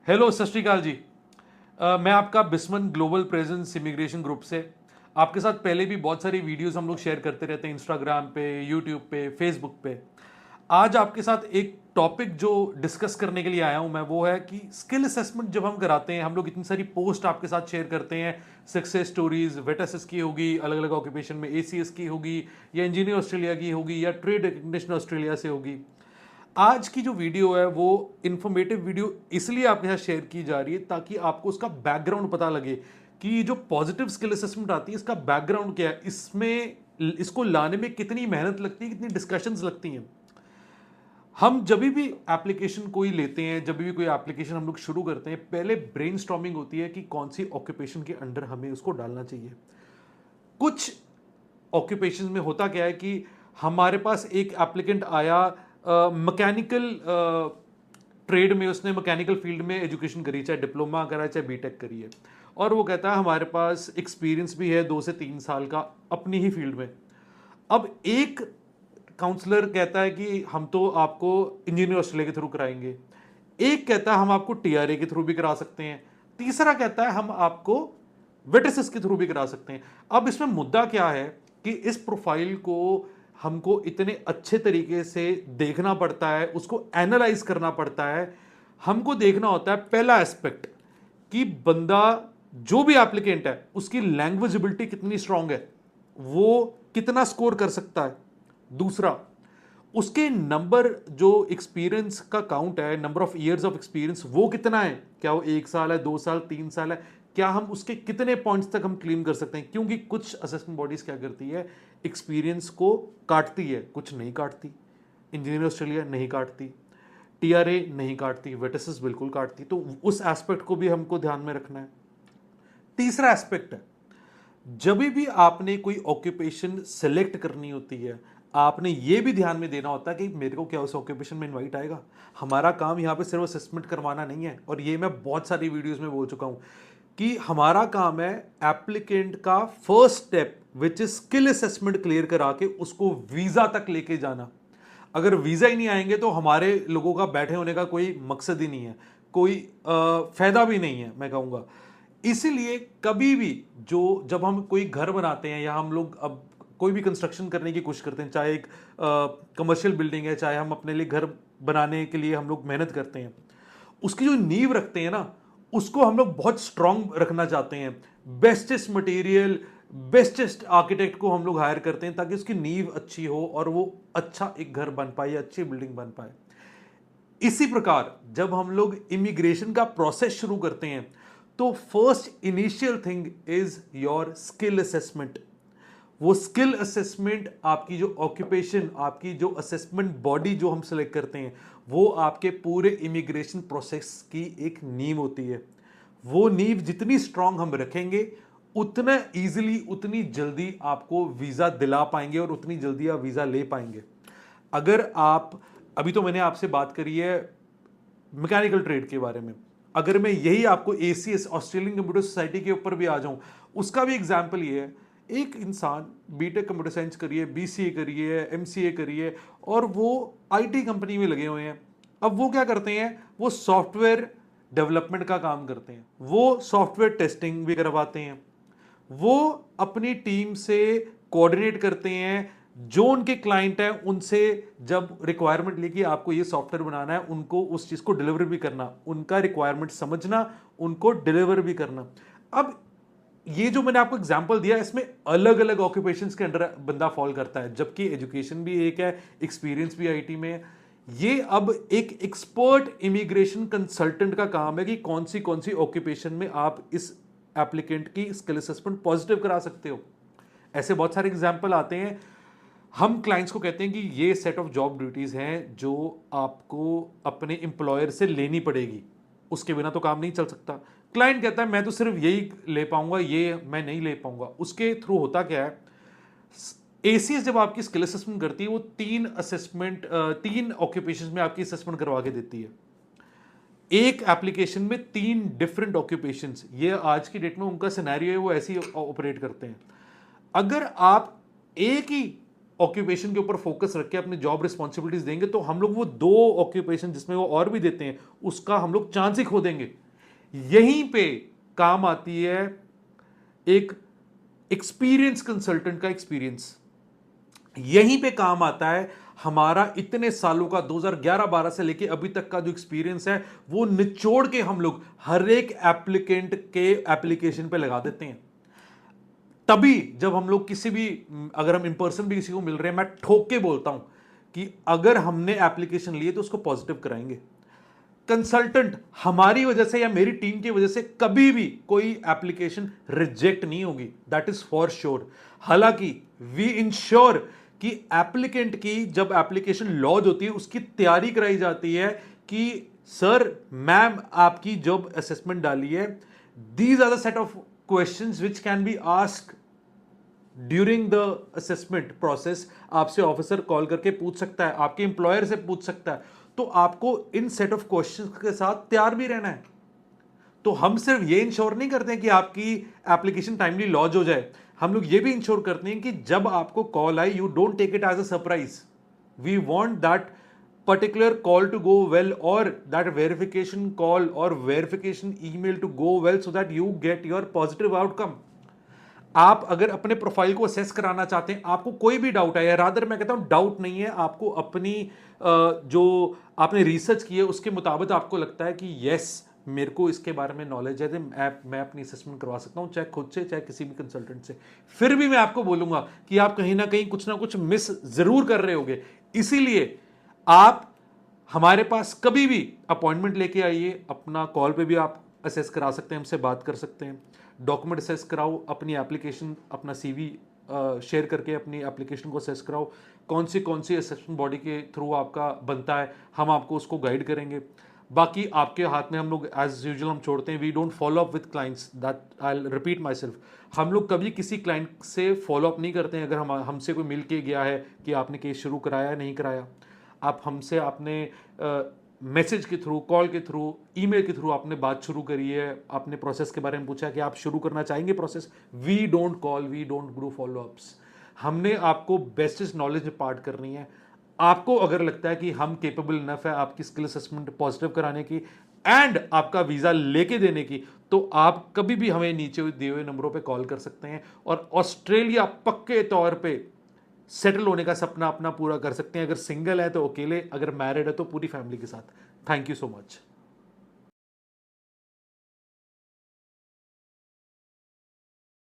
Hello, सत श्री अकाल जी। मैं आपका बिस्मन ग्लोबल प्रेजेंस इमिग्रेशन ग्रुप से आपके साथ पहले भी बहुत सारी वीडियोस हम लोग शेयर करते रहते हैं इंस्टाग्राम पे, यूट्यूब पे, फेसबुक पे। आज आपके साथ एक टॉपिक जो डिस्कस करने के लिए आया हूं मैं, वो है कि स्किल असेसमेंट जब हम कराते हैं, हम लोग इतनी सारी पोस्ट आपके साथ शेयर करते हैं। सक्सेस स्टोरीज वेटासिस की होगी, अलग अलग ऑक्यूपेशन में एसीएस की होगी, या इंजीनियर ऑस्ट्रेलिया की होगी, या ट्रेड रिकग्निशन ऑस्ट्रेलिया से होगी। आज की जो वीडियो है वो इंफॉर्मेटिव वीडियो इसलिए आपके साथ शेयर की जा रही है ताकि आपको उसका बैकग्राउंड पता लगे कि जो पॉजिटिव स्किल असेसमेंट आती है इसका बैकग्राउंड क्या है, इसमें इसको लाने में कितनी मेहनत लगती है, कितनी डिस्कशंस लगती हैं। हम जब भी एप्लीकेशन कोई लेते हैं, जब भी कोई एप्लीकेशन हम लोग शुरू करते हैं, पहले ब्रेनस्टॉर्मिंग होती है कि कौन सी ऑक्यूपेशन के अंडर हमें उसको डालना चाहिए। कुछ ऑक्यूपेशन में होता क्या है कि हमारे पास एक एप्लीकेंट आया, मैकेनिकल ट्रेड में, उसने मैकेनिकल फील्ड में एजुकेशन करी, चाहे डिप्लोमा करा चाहे बीटेक करी है, और वो कहता है हमारे पास एक्सपीरियंस भी है 2 से 3 साल का अपनी ही फील्ड में। अब एक काउंसलर कहता है कि हम तो आपको इंजीनियर ऑस्ट्रेलिया के थ्रू कराएंगे, एक कहता है हम आपको टीआरए के थ्रू भी करा सकते हैं, तीसरा कहता है हम आपको वेटेसिस के थ्रू भी करा सकते हैं। अब इसमें मुद्दा क्या है कि इस प्रोफाइल को हमको इतने अच्छे तरीके से देखना पड़ता है, उसको एनालाइज करना पड़ता है। हमको देखना होता है पहला एस्पेक्ट कि बंदा, जो भी एप्लीकेंट है, उसकी लैंग्वेजेबिलिटी कितनी स्ट्रांग है, वो कितना स्कोर कर सकता है। दूसरा, उसके नंबर, जो एक्सपीरियंस का काउंट है, number of years of experience, वो कितना है, क्या वो 1 साल है, 2 साल, 3 साल है, क्या हम उसके कितने पॉइंट्स तक हम क्लेम कर सकते हैं। क्योंकि कुछ असेसमेंट बॉडीज क्या करती है, एक्सपीरियंस को काटती है, कुछ नहीं काटती। इंजीनियर ऑस्ट्रेलिया नहीं काटती, टीआरए नहीं काटती, वेटेसिस बिल्कुल काटती। तो उस एस्पेक्ट को भी हमको ध्यान में रखना है। तीसरा एस्पेक्ट है, जब भी आपने कोई ऑक्यूपेशन सेलेक्ट करनी होती है, आपने ये भी ध्यान में देना होता है कि मेरे को क्या उस ऑक्यूपेशन में इनवाइट आएगा। हमारा काम यहाँ पे सिर्फ असेसमेंट करवाना नहीं है, और ये मैं बहुत सारी वीडियोस में बोल चुका हूँ कि हमारा काम है एप्लीकेंट का first step which is skill assessment clear करा के उसको वीजा तक लेके जाना। अगर वीजा ही नहीं आएंगे तो हमारे लोगों का बैठे होने का कोई मकसद ही नहीं है, कोई फायदा भी नहीं है, मैं कहूँगा। इसीलिए कभी भी, जो जब हम कोई घर बनाते हैं या हम लोग अब कोई भी कंस्ट्रक्शन करने की कोशिश करते हैं, चाहे एक कमर्शियल बिल्डिंग है, चाहे हम अपने लिए घर बनाने के लिए हम लोग मेहनत करते हैं, उसकी जो नींव रखते हैं ना, उसको हम लोग बहुत स्ट्रांग रखना चाहते हैं। बेस्टेस्ट मटेरियल, बेस्टेस्ट आर्किटेक्ट को हम लोग हायर करते हैं ताकि उसकी नींव अच्छी हो और वो अच्छा एक घर बन पाए, अच्छी बिल्डिंग बन पाए। इसी प्रकार जब हम लोग इमिग्रेशन का प्रोसेस शुरू करते हैं, तो first initial thing is your skill assessment. वो स्किल असेसमेंट, आपकी जो ऑक्यूपेशन, आपकी जो असेसमेंट बॉडी जो हम सेलेक्ट करते हैं, वो आपके पूरे इमिग्रेशन प्रोसेस की एक नींव होती है। वो नींव जितनी स्ट्रांग हम रखेंगे, उतना इजीली, उतनी जल्दी आपको वीजा दिला पाएंगे और उतनी जल्दी आप वीजा ले पाएंगे। अगर आप, अभी तो मैंने आपसे बात करी है मैकेनिकल ट्रेड के बारे में, अगर मैं यही आपको एसीएस, ऑस्ट्रेलियन कंप्यूटर सोसाइटी के ऊपर भी आ जाऊं, उसका भी एग्जाम्पल ये है। एक इंसान बीटेक कंप्यूटर साइंस करिए, बीसीए करिए, एमसीए करिए, और वो आईटी कंपनी में लगे हुए हैं। अब वो क्या करते हैं, वो सॉफ्टवेयर डेवलपमेंट का काम करते हैं, वो सॉफ्टवेयर टेस्टिंग भी करवाते हैं, वो अपनी टीम से कोऑर्डिनेट करते हैं, जो उनके क्लाइंट हैं उनसे जब रिक्वायरमेंट लेके आपको ये सॉफ्टवेयर बनाना है, उनको उस चीज को डिलीवर भी करना, उनका रिक्वायरमेंट समझना, उनको डिलीवर भी करना। अब ये जो मैंने आपको एग्जांपल दिया, इसमें अलग अलग ऑक्यूपेशंस के अंडर बंदा फॉल करता है, जबकि एजुकेशन भी एक है, एक्सपीरियंस भी आईटी में है। ये अब एक एक्सपर्ट इमिग्रेशन कंसल्टेंट का काम है कि कौन सी ऑक्यूपेशन में आप इस एप्लीकेंट की स्किल असेसमेंट पॉजिटिव करा सकते हो। ऐसे बहुत सारे एग्जाम्पल आते हैं। हम क्लाइंट्स को कहते हैं कि ये सेट ऑफ जॉब ड्यूटीज हैं जो आपको अपने एम्प्लॉयर से लेनी पड़ेगी, उसके बिना तो काम नहीं चल सकता। क्लाइंट कहता है मैं तो सिर्फ यही ले पाऊंगा, ये मैं नहीं ले पाऊंगा। उसके थ्रू होता क्या है, एसीएस जब आपकी स्किल असेसमेंट करती है, वो 3 ऑक्यूपेशन में आपकी असेसमेंट करवा के देती है। एक एप्लीकेशन में 3 डिफरेंट ऑक्यूपेशंस, ये आज की डेट में उनका सिनेरियो है, वो ऐसे ही ऑपरेट करते हैं। अगर आप एक ही ऑक्यूपेशन के ऊपर फोकस रख के अपनी जॉब रिस्पॉन्सिबिलिटीज देंगे तो हम लोग वो 2 ऑक्यूपेशन जिसमें वो और भी देते हैं उसका हम लोग चांस ही खो देंगे। यहीं पे काम आती है एक एक्सपीरियंस कंसल्टेंट का एक्सपीरियंस, यहीं पे काम आता है हमारा इतने सालों का 2011-12 से लेके अभी तक का जो एक्सपीरियंस है वो निचोड़ के हम लोग हर एक एप्लीकेंट के एप्लीकेशन पे लगा देते हैं। तभी जब हम लोग किसी भी, अगर हम इन पर्सन भी किसी को मिल रहे हैं, मैं ठोक के बोलता हूं कि अगर हमने एप्लीकेशन लिए तो उसको पॉजिटिव कराएंगे। कंसल्टेंट हमारी वजह से या मेरी टीम की वजह से कभी भी कोई एप्लीकेशन रिजेक्ट नहीं होगी, दैट इज फॉर श्योर। हालांकि वी इंश्योर कि एप्लीकेंट की जब एप्लीकेशन लॉन्च होती है उसकी तैयारी कराई जाती है कि सर मैम आपकी जॉब असेसमेंट डाली है, these are the set of questions which can be asked during the assessment process. आपसे ऑफिसर कॉल करके पूछ सकता है, आपके एम्प्लॉयर से पूछ सकता है, तो आपको इन सेट ऑफ क्वेश्चंस के साथ तैयार भी रहना है। तो हम सिर्फ ये इंश्योर नहीं करते हैं कि आपकी एप्लीकेशन टाइमली लॉन्च हो जाए, हम लोग ये भी इंश्योर करते हैं कि जब आपको कॉल आए you don't take it as a surprise. We want that particular call to go well or that verification call or verification email to go well so that you get your positive outcome। आप अगर अपने profile को assess कराना चाहते हैं, आपको कोई भी डाउट है, या रादर मैं कहता हूं डाउट नहीं है, आपको अपनी जो आपने रिसर्च की है उसके मुताबिक आपको लगता है कि यस मेरे को इसके बारे में नॉलेज है, तो मैं अपनी असेसमेंट करवा सकता हूं, चाहे खुद से चाहे किसी भी कंसल्टेंट से। फिर भी मैं आपको बोलूंगा कि आप कहीं ना कहीं कुछ ना कुछ मिस जरूर कर रहे होगे। इसीलिए आप हमारे पास कभी भी अपॉइंटमेंट लेके आइए, अपना कॉल पे भी आप असेस करा सकते हैं, हमसे बात कर सकते हैं, डॉक्यूमेंट असेस कराओ, अपनी एप्लीकेशन अपना सीवी शेयर करके अपनी एप्लीकेशन को असेस कराओ, कौन सी असेसमेंट बॉडी के थ्रू आपका बनता है, हम आपको उसको गाइड करेंगे। बाकी आपके हाथ में हम लोग एज यूजुअल हम छोड़ते हैं, we don't follow up with clients, that I repeat myself, हम लोग कभी किसी क्लाइंट से फॉलो अप नहीं करते हैं। अगर हमसे कोई मिल के गया है कि आपने केस शुरू कराया नहीं कराया, आप हमसे आपने मैसेज के थ्रू, कॉल के थ्रू, ईमेल के थ्रू आपने बात शुरू करी है, आपने प्रोसेस के बारे में पूछा कि आप शुरू करना चाहेंगे process, we don't call, we don't do follow ups. हमने आपको बेस्टेस्ट नॉलेज पार्ट करनी है। आपको अगर लगता है कि हम केपेबल इनफ है आपकी स्किल असेसमेंट पॉजिटिव कराने की एंड आपका वीजा लेके देने की, तो आप कभी भी हमें नीचे दिए हुए नंबरों पे कॉल कर सकते हैं और ऑस्ट्रेलिया पक्के तौर पे सेटल होने का सपना अपना पूरा कर सकते हैं। अगर सिंगल है तो अकेले, अगर मैरिड है तो पूरी फैमिली के साथ। Thank you so much.